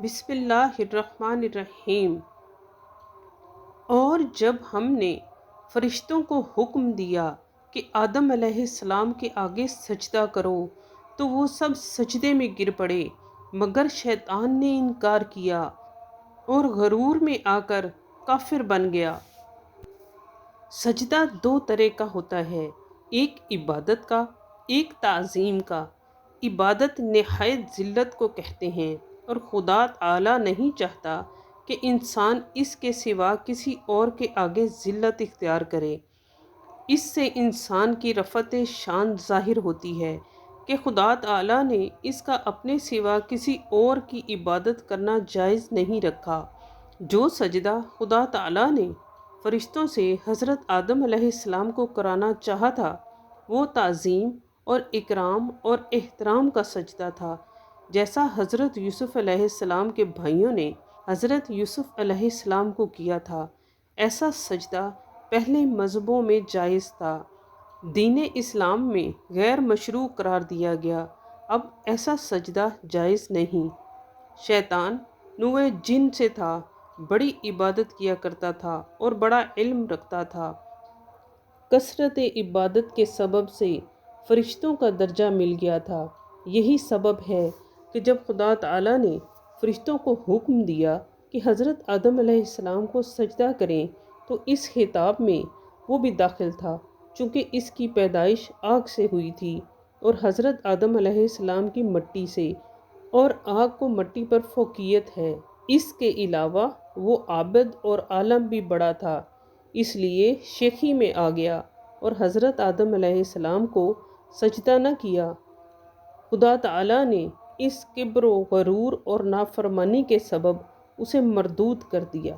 بسم اللہ الرحمن الرحیم۔ اور جب ہم نے فرشتوں کو حکم دیا کہ آدم علیہ السلام کے آگے سجدہ کرو تو وہ سب سجدے میں گر پڑے، مگر شیطان نے انکار کیا اور غرور میں آ کر کافر بن گیا۔ سجدہ دو طرح کا ہوتا ہے، ایک عبادت کا، ایک تعظیم کا۔ عبادت نہایت ذلت کو کہتے ہیں، اور خدا تعالی نہیں چاہتا کہ انسان اس کے سوا کسی اور کے آگے ذلت اختیار کرے۔ اس سے انسان کی رفعت شان ظاہر ہوتی ہے کہ خدا تعالی نے اس کا اپنے سوا کسی اور کی عبادت کرنا جائز نہیں رکھا۔ جو سجدہ خدا تعالی نے فرشتوں سے حضرت آدم علیہ السلام کو کرانا چاہا تھا، وہ تعظیم اور اکرام اور احترام کا سجدہ تھا، جیسا حضرت یوسف علیہ السلام کے بھائیوں نے حضرت یوسف علیہ السلام کو کیا تھا۔ ایسا سجدہ پہلے مذہبوں میں جائز تھا، دین اسلام میں غیر مشروع قرار دیا گیا، اب ایسا سجدہ جائز نہیں۔ شیطان نوع جن سے تھا، بڑی عبادت کیا کرتا تھا اور بڑا علم رکھتا تھا۔ کثرت عبادت کے سبب سے فرشتوں کا درجہ مل گیا تھا۔ یہی سبب ہے کہ جب خدا تعالی نے فرشتوں کو حکم دیا کہ حضرت آدم علیہ السلام کو سجدہ کریں تو اس خطاب میں وہ بھی داخل تھا، چونکہ اس کی پیدائش آگ سے ہوئی تھی اور حضرت آدم علیہ السلام کی مٹی سے، اور آگ کو مٹی پر فوقیت ہے۔ اس کے علاوہ وہ عابد اور عالم بھی بڑا تھا، اس لیے شیخی میں آ گیا اور حضرت آدم علیہ السلام کو سجدہ نہ کیا۔ خدا تعالی نے اس کبر و غرور اور نافرمانی کے سبب اسے مردود کر دیا۔